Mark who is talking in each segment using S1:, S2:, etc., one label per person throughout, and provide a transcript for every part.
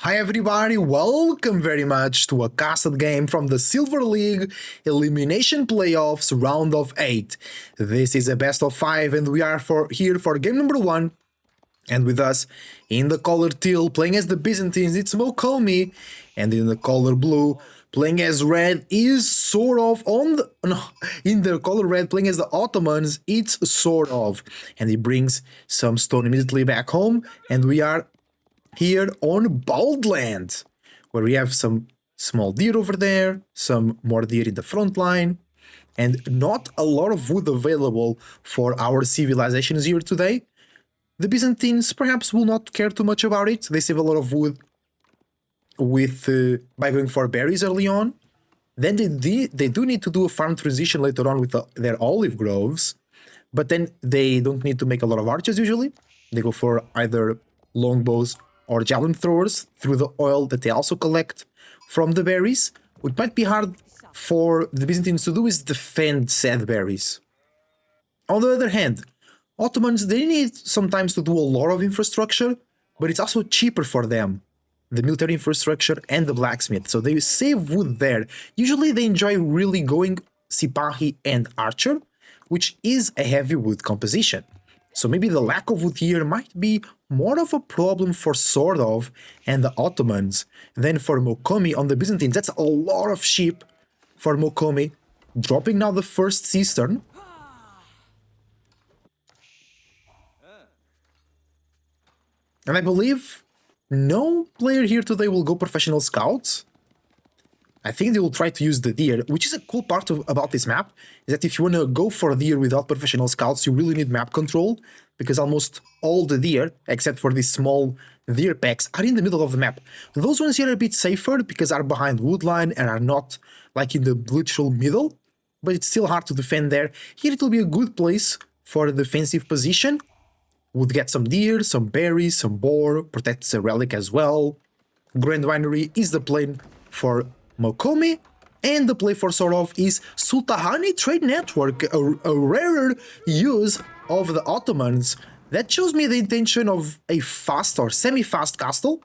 S1: Hi everybody, welcome very much to a casted game from the Silver League Elimination Playoffs Round of 8. This is a best of 5 and we are here for game number 1. And with us, in the color teal, playing as the Byzantines, it's Mokomi. And in the color blue, playing as red, is SortOf. In the color red, playing as the Ottomans, it's SortOf. And he brings some stone immediately back home, and we are here on Baldland, where we have some small deer over there, some more deer in the front line, and not a lot of wood available for our civilizations here today. The Byzantines perhaps will not care too much about it. They save a lot of wood by going for berries early on. Then they do need to do a farm transition later on with their olive groves, but then they don't need to make a lot of archers usually. They go for either longbows or javelin throwers through the oil that they also collect from the berries. What might be hard for the Byzantines to do is defend said berries. On the other hand, Ottomans, they need sometimes to do a lot of infrastructure, but it's also cheaper for them, the military infrastructure and the blacksmith, so they save wood there. Usually they enjoy really going Sipahi and Archer, which is a heavy wood composition. So maybe the lack of wood here might be more of a problem for SortOf and the Ottomans than for Mokomi on the Byzantines. That's a lot of sheep for Mokomi, dropping now the first cistern. And I believe no player here today will go professional scouts. I think they will try to use the deer, which is a cool part about this map, is that if you want to go for deer without professional scouts, you really need map control, because almost all the deer, except for these small deer packs, are in the middle of the map. Those ones here are a bit safer, because are behind woodline and are not like in the literal middle, but it's still hard to defend there. Here it will be a good place for a defensive position. Would get some deer, some berries, some boar, protects a relic as well. Grand Winery is the plane for Mokomi, and the play for SortOf is Sultahani Trade Network, a rarer use of the Ottomans. That shows me the intention of a fast or semi-fast castle,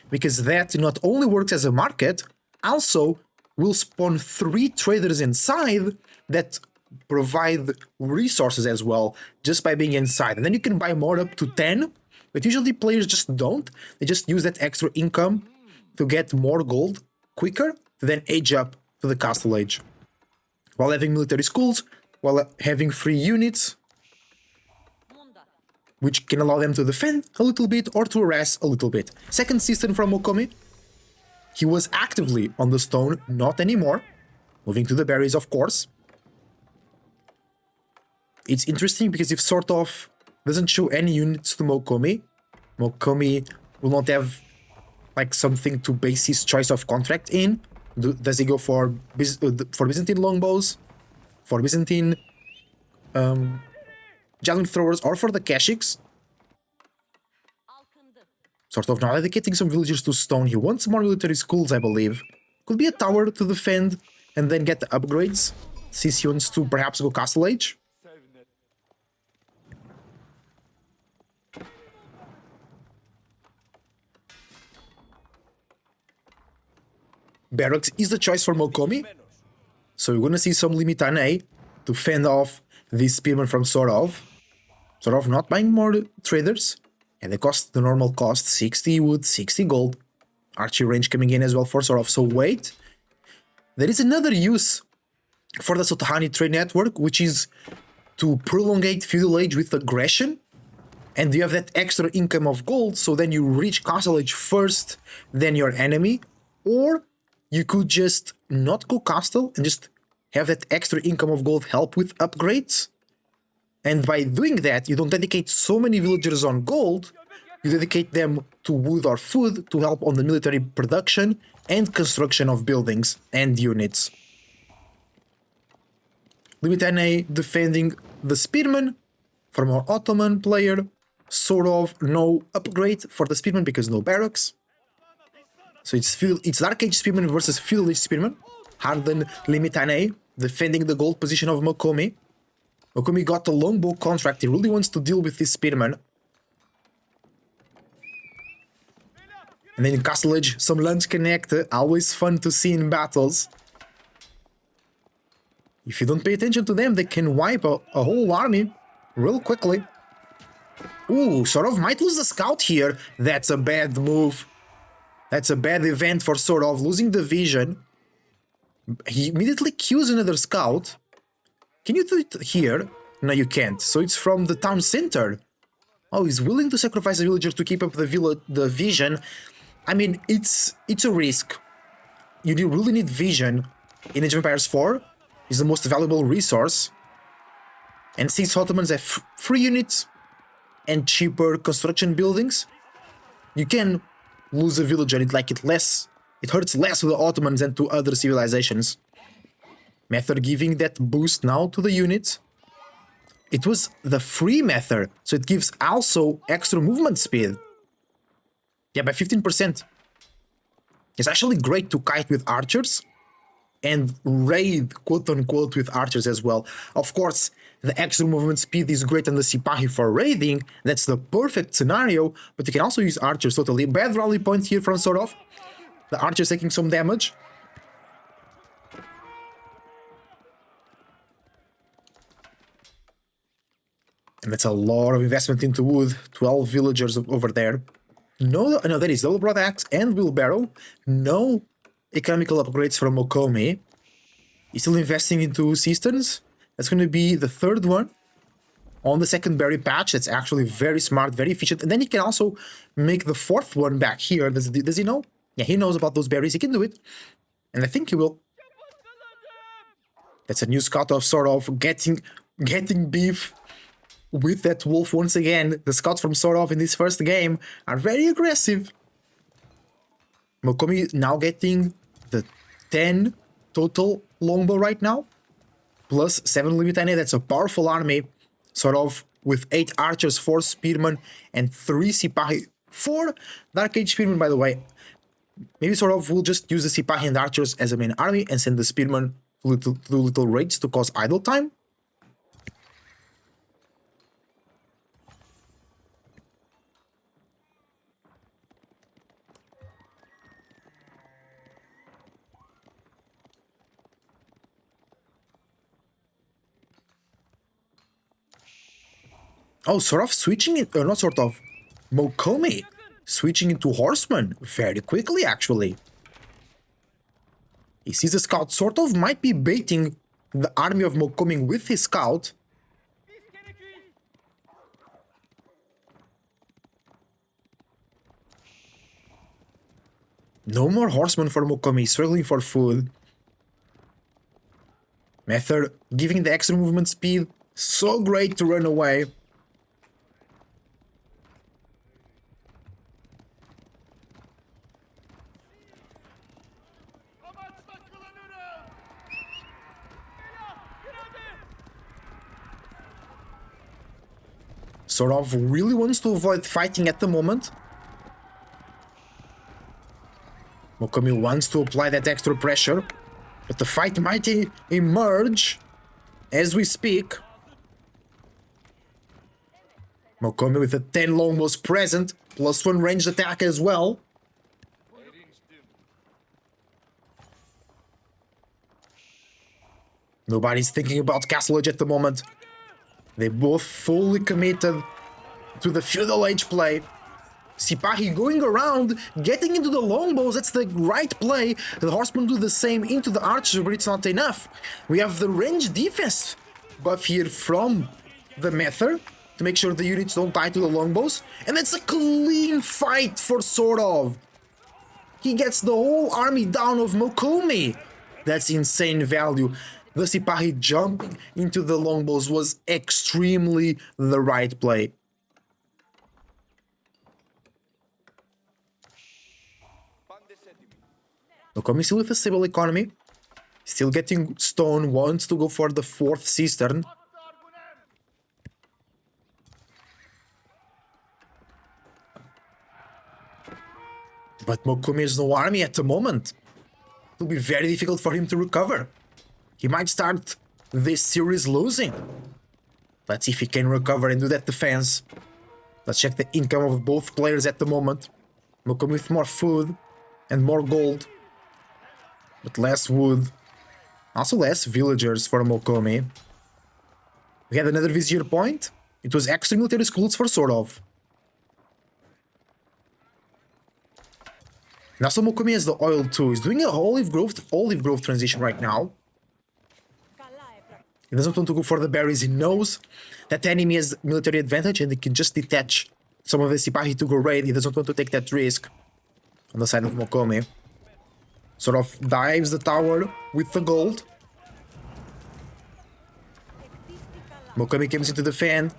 S1: because that not only works as a market, also will spawn 3 traders inside that provide resources as well, just by being inside. And then you can buy more up to 10, but usually players just don't. They just use that extra income to get more gold quicker, to then age up to the castle age, while having military schools, while having free units, which can allow them to defend a little bit or to harass a little bit. Second cistern from Mokomi. He was actively on the stone, not anymore. Moving to the berries, of course. It's interesting because if SortOf doesn't show any units to Mokomi, Mokomi will not have like something to base his choice of contract in. Does he go for Byzantine longbows, for Byzantine javelin throwers, or for the Kashyyyks? SortOf now dedicating some villagers to stone. He wants more military schools, I believe. Could be a tower to defend and then get the upgrades, since he wants to perhaps go castle age. Barracks is the choice for Mokomi, so we're gonna see some Limitane to fend off this spearman from SortOf. SortOf not buying more traders, and they cost the normal cost, 60 wood, 60 gold. Archery range coming in as well for SortOf, so wait. There is another use for the Sultahani trade network, which is to prolongate feudal age with aggression, and you have that extra income of gold, so then you reach castle age first, then your enemy, or you could just not go castle and just have that extra income of gold help with upgrades. And by doing that, you don't dedicate so many villagers on gold, you dedicate them to wood or food to help on the military production and construction of buildings and units. Limitane defending the spearman from our Ottoman player. SortOf no upgrade for the spearman because no barracks. So it's Dark Age Spearman versus Feudal Age Spearman. Harden Limitane defending the gold position of Mokomi. Mokomi got a longbow contract. He really wants to deal with this Spearman. And then in Castle Edge, some lunch connect, always fun to see in battles. If you don't pay attention to them, they can wipe a whole army real quickly. Ooh, SortOf might lose the scout here. That's a bad move. That's a bad event for SortOf, losing the vision. He immediately queues another scout. Can you do it here? No, you can't. So it's from the town center. Oh, he's willing to sacrifice a villager to keep up the vision. I mean, it's a risk. You really need vision in Age of Empires 4. It's the most valuable resource. And since Ottomans have free units and cheaper construction buildings, you can lose a villager. It hurts less to the Ottomans than to other civilizations. Method giving that boost now to the units. It was the free method, so it gives also extra movement speed. Yeah, by 15%. It's actually great to kite with archers and raid, quote-unquote, with archers as well. Of course, the extra movement speed is great on the Sipahi for raiding. That's the perfect scenario, but you can also use archers totally. Bad rally point here from SortOf. The archers taking some damage. And that's a lot of investment into wood. 12 villagers over there. No, that is double broad axe and wheelbarrow. No economical upgrades from Mokomi. He's still investing into cisterns. That's going to be the third one on the secondary patch. That's actually very smart, very efficient. And then he can also make the fourth one back here. Does he know? Yeah, he knows about those berries. He can do it. And I think he will. That's a new scout of SortOf getting beef with that wolf once again. The scouts from SortOf in this first game are very aggressive. Mokomi now getting the 10 total longbow right now, plus 7 Limitane. That's a powerful army. SortOf with 8 archers, 4 spearmen, and 3 Sipahi. 4 Dark Age spearmen, by the way. Maybe SortOf will just use the Sipahi and archers as a main army and send the spearmen to do little raids to cause idle time. Oh, SortOf switching it, not SortOf, Mokomi switching into horsemen very quickly, actually. He sees the scout. SortOf might be baiting the army of Mokomi with his scout. No more horsemen for Mokomi, struggling for food. Method giving the extra movement speed, so great to run away. SortOf really wants to avoid fighting at the moment. Mokomi wants to apply that extra pressure, but the fight might emerge as we speak. Mokomi with a 10 longbows present, plus 1 ranged attack as well. Nobody's thinking about Castle Edge at the moment. They both fully committed to the feudal age play. Sipahi going around, getting into the longbows, that's the right play. The horsemen do the same into the archers, but it's not enough. We have the range defense buff here from the method to make sure the units don't die to the longbows. And that's a clean fight for SortOf. He gets the whole army down of Mokomi. That's insane value. The Sipahi jumping into the longbows was extremely the right play. Mokomi still with a stable economy, still getting stone, wants to go for the 4th cistern. But Mokomi has no army at the moment. It will be very difficult for him to recover. He might start this series losing. Let's see if he can recover and do that defense. Let's check the income of both players at the moment. Mokomi with more food and more gold, but less wood. Also less villagers for Mokomi. We had another vizier point. It was extra military schools for SortOf. Now so Mokomi has the oil too. He's doing a olive grove transition right now. He doesn't want to go for the berries. He knows that the enemy has military advantage and he can just detach some of the Sipahi to go raid. He doesn't want to take that risk on the side of Mokomi. SortOf dives the tower with the gold. Mokomi comes into defend.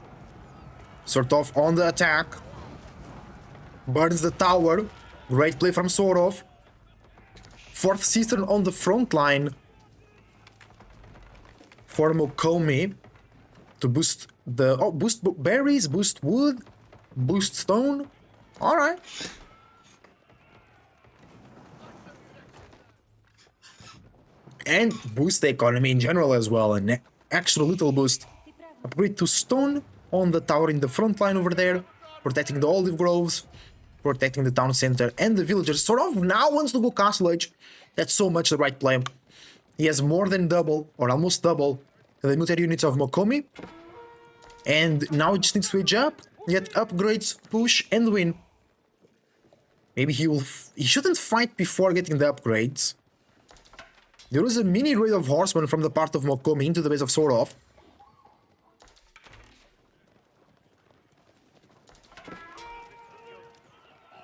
S1: SortOf on the attack. Burns the tower. Great play from SortOf. Fourth Cistern on the front line for Mokomi to boost the... Oh, boost berries, boost wood, boost stone. Alright. And boost the economy in general as well. An extra little boost. Upgrade to stone on the tower in the front line over there. Protecting the olive groves. Protecting the town center and the villagers. SortOf now wants to go Castle Age. That's so much the right play. He has more than double, or almost double, the military units of Mokomi. And now he just needs to age up, get upgrades, push, and win. Maybe he shouldn't fight before getting the upgrades. There was a mini raid of horsemen from the part of Mokomi into the base of SortOf.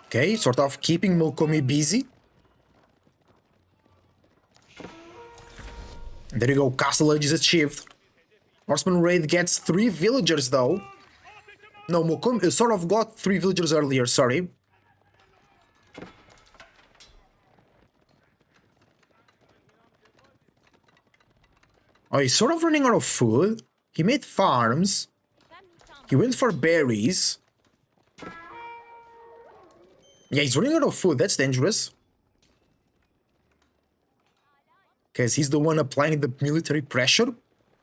S1: Okay, SortOf keeping Mokomi busy. There you go, Castle Age is achieved. Horseman raid gets 3 villagers though. No, Mokomi SortOf got 3 villagers earlier, sorry. Oh, he's sort of running out of food. He made farms. He went for berries. Yeah, he's running out of food. That's dangerous. Because he's the one applying the military pressure.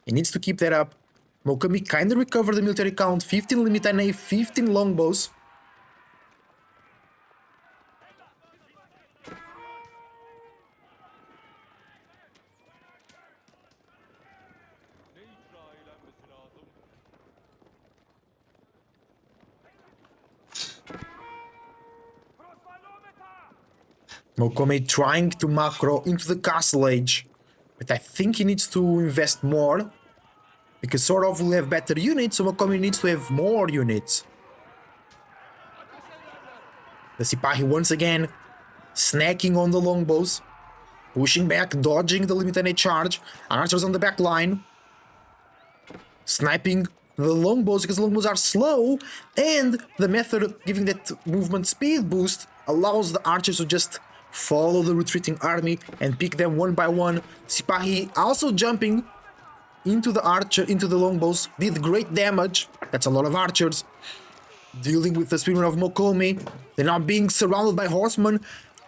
S1: He needs to keep that up. Mokomi kinda recovered the military count. 15 limit NA, 15 longbows. Mokomi trying to macro into the Castle Age. But I think he needs to invest more. Because SortOf will have better units, so Mokomi needs to have more units. The Sipahi once again snacking on the longbows. Pushing back, dodging the limited charge. Archers on the back line. Sniping the longbows because the longbows are slow. And the method giving that movement speed boost allows the archers to just follow the retreating army and pick them one by one. Sipahi also jumping into the longbows, did great damage. That's a lot of archers. Dealing with the spearmen of Mokomi. They're now being surrounded by horsemen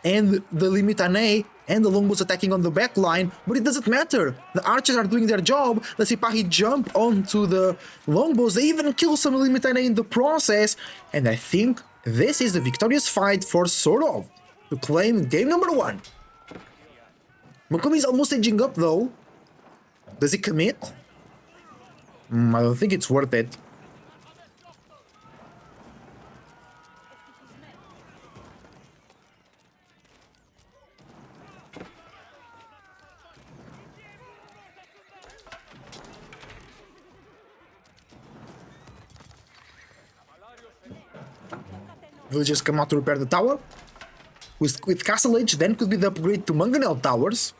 S1: and the Limitane and the longbows attacking on the back line, but it doesn't matter. The archers are doing their job. The Sipahi jump onto the longbows. They even kill some Limitane in the process. And I think this is the victorious fight for SortOf to claim game number 1. Mokomi is almost edging up though. Does he commit? I don't think it's worth it. Villagers come out to repair the tower. With Castle Age, then could be the upgrade to Mangonel Towers.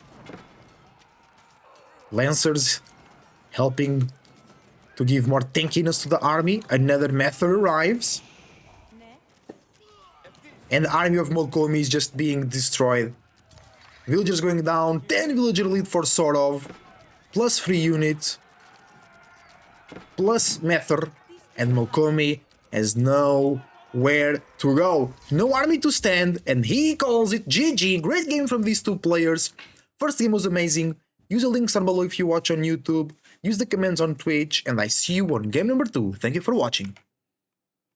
S1: Lancers helping to give more tankiness to the army. Another method arrives. And the army of Mokomi is just being destroyed. Villagers going down. 10 villager lead for SortOf. Plus 3 units. Plus method. And Mokomi has nowhere to go. No army to stand. And he calls it GG. Great game from these two players. First game was amazing. Use the links down below if you watch on YouTube. Use the comments on Twitch. And I see you on game number 2. Thank you for watching.